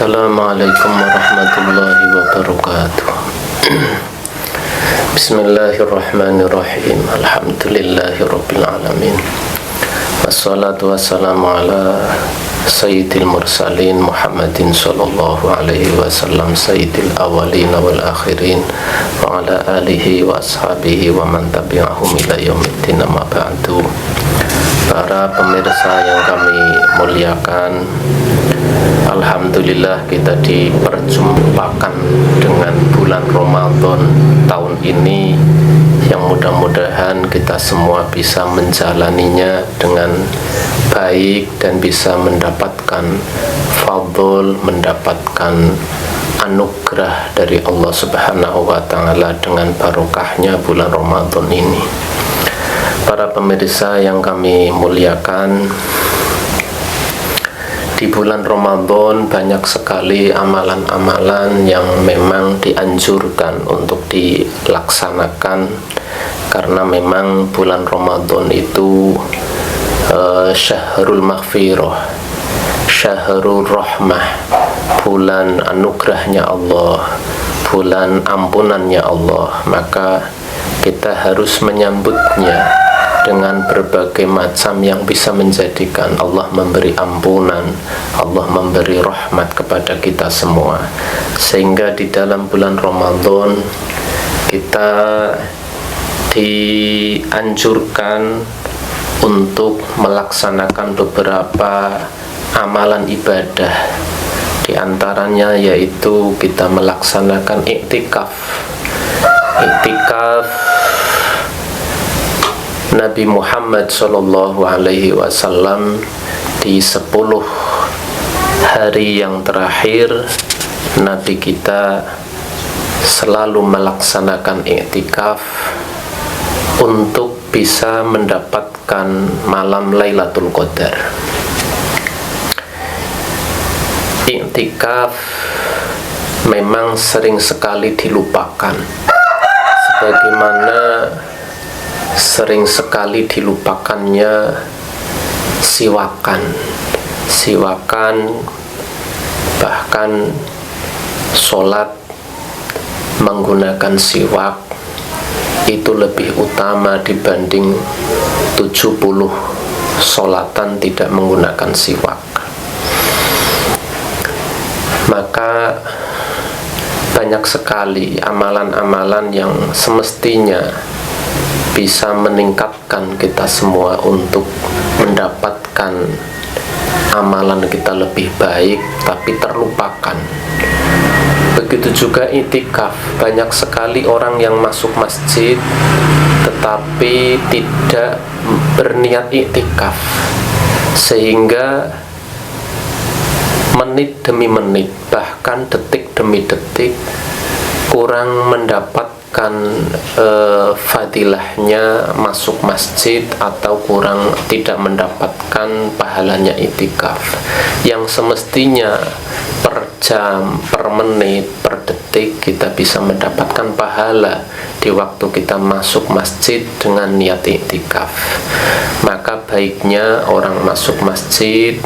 Assalamualaikum warahmatullahi wabarakatuh. Bismillahirrahmanirrahim. Alhamdulillahirabbil alamin. Wassalatu wassalamu ala sayyidil mursalin Muhammadin sallallahu alaihi wasallam, sayyidil awwalin wal akhirin, wa ala alihi wa ashabihi wa man tabi'ahum ila yaumiddin, amma ba'du. Para pemirsa yang kami muliakan, alhamdulillah kita diperjumpakan dengan bulan Ramadan tahun ini yang mudah-mudahan kita semua bisa menjalaninya dengan baik dan bisa mendapatkan fadl, mendapatkan anugerah dari Allah Subhanahu wa taala dengan barokahnya bulan Ramadan ini. Para pemirsa yang kami muliakan, di bulan Ramadan banyak sekali amalan-amalan yang memang dianjurkan untuk dilaksanakan, karena memang bulan Ramadan itu syahrul maghfirah, syahrul rahmah, bulan anugerahnya Allah, bulan ampunannya Allah. Maka kita harus menyambutnya dengan berbagai macam yang bisa menjadikan Allah memberi ampunan, Allah memberi rahmat kepada kita semua. Sehingga di dalam bulan Ramadan kita dianjurkan untuk melaksanakan beberapa amalan ibadah. Di antaranya yaitu kita melaksanakan iktikaf. Iktikaf Nabi Muhammad sallallahu alaihi wasallam di 10 hari yang terakhir, Nabi kita selalu melaksanakan iktikaf untuk bisa mendapatkan malam Lailatul Qadar. Iktikaf memang sering sekali dilupakan, sebagaimana sering sekali dilupakannya siwakan, bahkan sholat menggunakan siwak itu lebih utama dibanding 70 sholatan tidak menggunakan siwak. Maka banyak sekali amalan-amalan yang semestinya bisa meningkatkan kita semua untuk mendapatkan amalan kita lebih baik, tapi terlupakan. Begitu juga iktikaf, banyak sekali orang yang masuk masjid tetapi tidak berniat iktikaf, sehingga menit demi menit, bahkan detik demi detik kurang mendapatkan fadilahnya masuk masjid, atau kurang tidak mendapatkan pahalanya iktikaf yang semestinya per jam, per menit, per detik kita bisa mendapatkan pahala di waktu kita masuk masjid dengan niat iktikaf. Maka baiknya orang masuk masjid,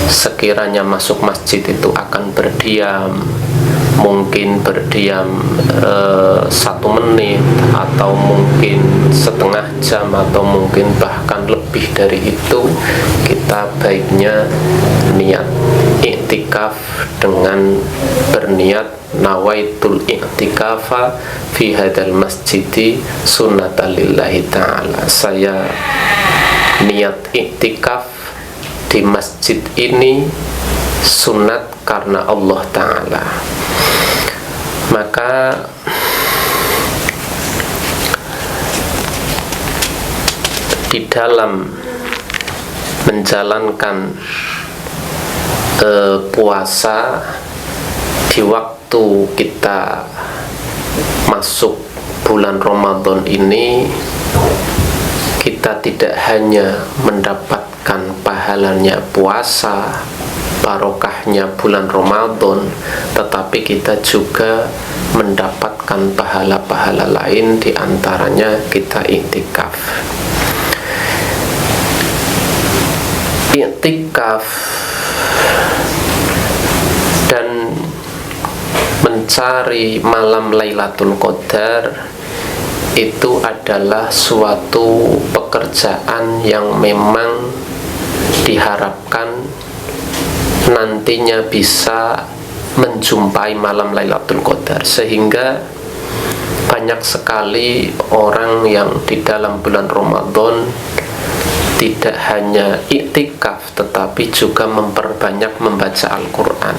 sekiranya masuk masjid itu akan berdiam, mungkin berdiam 1 menit, atau mungkin setengah jam, atau mungkin bahkan lebih dari itu, kita baiknya niat iktikaf dengan berniat nawaitul iktikafa fi hadal masjidi sunnatalillahi ta'ala. Saya niat iktikaf di masjid ini sunat karena Allah Ta'ala. Maka di dalam menjalankan puasa di waktu kita masuk bulan Ramadan ini, kita tidak hanya mendapatkan pahalanya puasa, barokahnya bulan Ramadan, tetapi kita juga mendapatkan pahala-pahala lain, di antaranya kita iktikaf. Iktikaf dan mencari malam Lailatul Qadar itu adalah suatu pekerjaan yang memang diharapkan nantinya bisa menjumpai malam Lailatul Qadar, sehingga banyak sekali orang yang di dalam bulan Ramadan tidak hanya iktikaf tetapi juga memperbanyak membaca Al-Quran,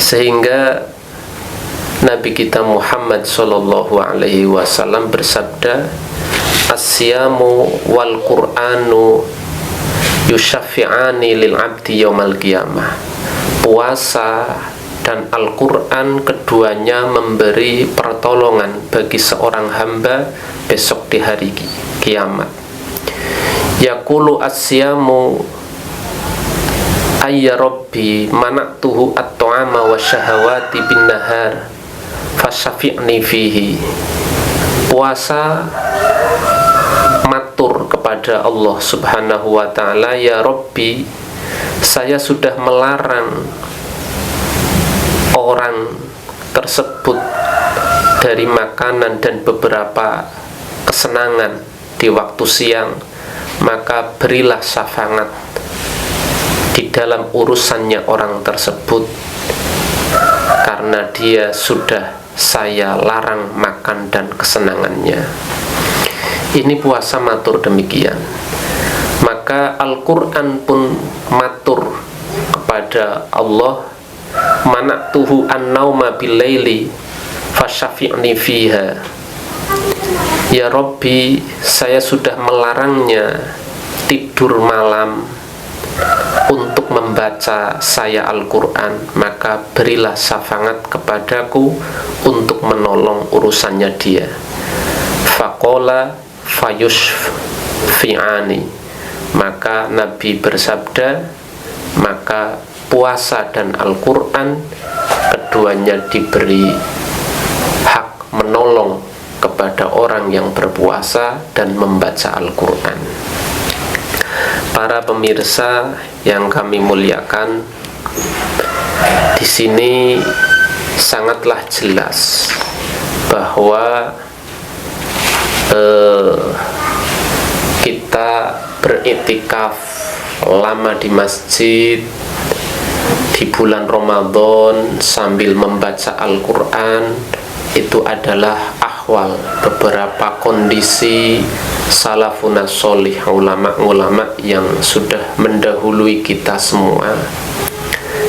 sehingga Nabi kita Muhammad sallallahu alaihi wasallam bersabda, "As-siyamu wal Qur'anu yushaffi'ani lil 'abdi yaumal qiyamah." Puasa dan Al-Quran keduanya memberi pertolongan bagi seorang hamba besok di hari kiamat. Yaqulu as-siyamu ayya rabbi mana'tuhu at-ta'ama wa syahawati bin nahar fasyafi'ni fihi. Puasa matur kepada Allah subhanahu wa ta'ala, ya Rabbi, saya sudah melarang orang tersebut dari makanan dan beberapa kesenangan di waktu siang, maka berilah syafaat di dalam urusannya orang tersebut, karena dia sudah saya larang makan dan kesenangannya. Ini puasa matur demikian. Maka Al-Quran pun matur kepada Allah, mana'tuhu an-nauma bil-laili fasyafi'ni fiha. Ya Rabbi, saya sudah melarangnya tidur malam untuk membaca saya Al-Quran, maka berilah syafaat kepadaku untuk menolong urusannya dia. Faqala fayushfi'ani. Maka Nabi bersabda, maka puasa dan Al-Quran keduanya diberi hak menolong kepada orang yang berpuasa dan membaca Al-Quran. Para pemirsa yang kami muliakan, di sini sangatlah jelas bahwa kita beriktikaf lama di masjid di bulan Ramadan sambil membaca Al-Quran itu adalah ahwal beberapa kondisi salafun sholih, ulama-ulama yang sudah mendahului kita semua,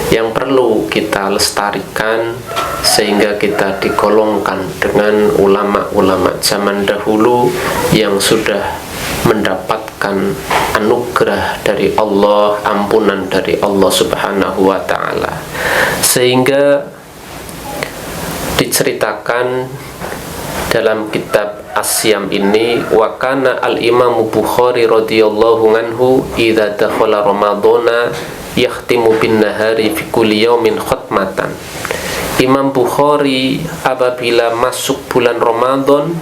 yang perlu kita lestarikan sehingga kita digolongkan dengan ulama-ulama zaman dahulu yang sudah mendapatkan anugerah dari Allah, ampunan dari Allah subhanahu wa ta'ala. Sehingga diceritakan dalam kitab As-Siyam ini, wa kana al-Imam Bukhari radhiyallahu anhu idza dakhala Ramadhana yakhtimu bin nahari fi kulli yaumin khatmatan. Imam Bukhari apabila masuk bulan Ramadan,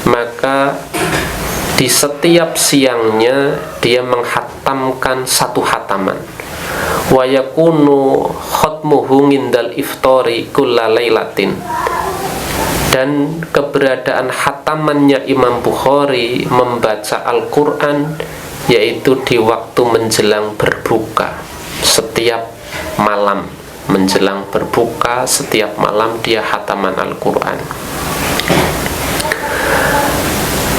maka di setiap siangnya dia menghatamkan satu hataman. Wa yakunu khatmuhu indal iftari kulla lailatin. Dan keberadaan hatamannya Imam Bukhari membaca Al-Quran yaitu di waktu menjelang berbuka. Setiap malam menjelang berbuka, setiap malam dia hataman Al-Quran.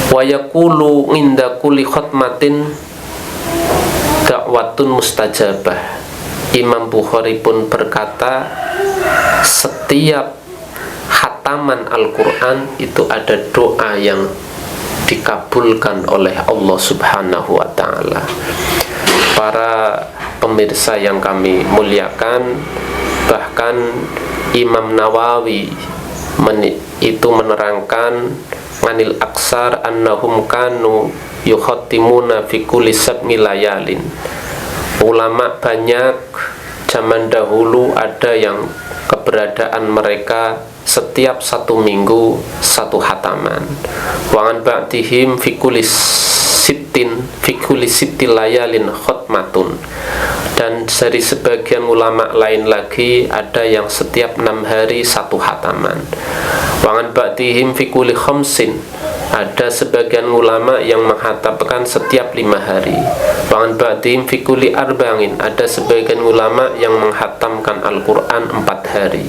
Wa yaqulu inda kulli khatmatin da'watun mustajabah. Imam Bukhari pun berkata, setiap hataman Al-Quran itu ada doa yang dikabulkan oleh Allah subhanahu wa ta'ala. Para pemirsa yang kami muliakan, bahkan Imam Nawawi itu menerangkan anil aksar annahum kanu yukhattimuna fi kulli sab'i layalin. Ulama banyak zaman dahulu ada yang keberadaan mereka setiap satu minggu satu hataman. Wa an ba'dihim fi kulli sittin layalin khatmatun. Dan dari sebagian ulama lain lagi ada yang setiap 6 hari 1 khataman. Wangan ba'dihim fi kulli khamsin, ada sebagian ulama yang menghatamkan setiap 5 hari. Wangan ba'dihim fi kulli arba'in, ada sebagian ulama yang menghatamkan Al-Quran 4 hari.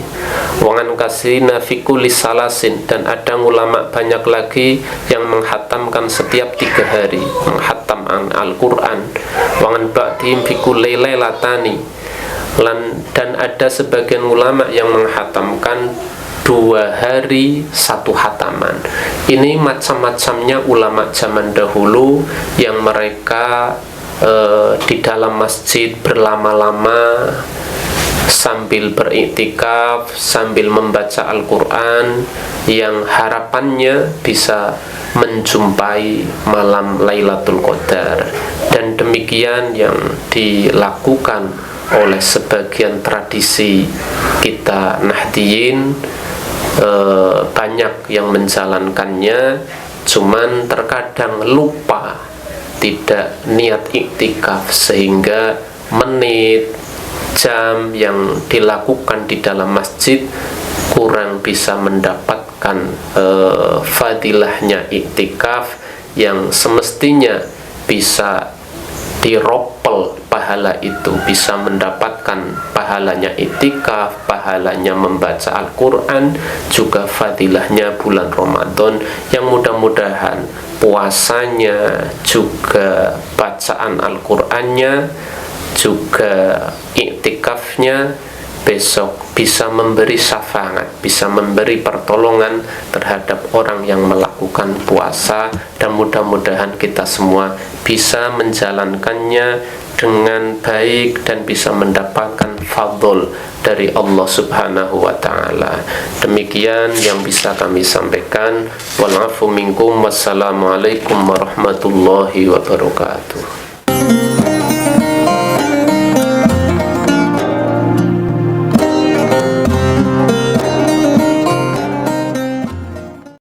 Wangan kasirina fi kulli salasin, dan ada ulama banyak lagi yang menghatamkan setiap 3 hari menghatam Al-Quran. Wangan ba'dihim fi kulli lailatani, dan ada sebagian ulama yang menghatamkan 2 hari 1 khataman. Ini macam-macamnya ulama zaman dahulu yang mereka di dalam masjid berlama-lama sambil beriktikaf, sambil membaca Al-Quran, yang harapannya bisa menjumpai malam Lailatul Qadar. Dan demikian yang dilakukan oleh sebagian tradisi kita Nahdiyin. Banyak yang menjalankannya, cuman terkadang lupa, tidak niat iktikaf, sehingga menit, jam yang dilakukan di dalam masjid kurang bisa mendapatkan fadilahnya iktikaf yang semestinya bisa diropel pahala itu, bisa mendapatkan pahalanya iktikaf, pahalanya membaca Al-Quran, juga fadilahnya bulan Ramadan, yang mudah-mudahan puasanya, juga bacaan Al-Qurannya, juga iktikafnya besok bisa memberi syafaat, bisa memberi pertolongan terhadap orang yang melakukan puasa, dan mudah-mudahan kita semua bisa menjalankannya dengan baik dan bisa mendapatkan fadl dari Allah Subhanahu wa ta'ala. Demikian yang bisa kami sampaikan. Wal afu minkum, wassalamualaikum warahmatullahi wabarakatuh.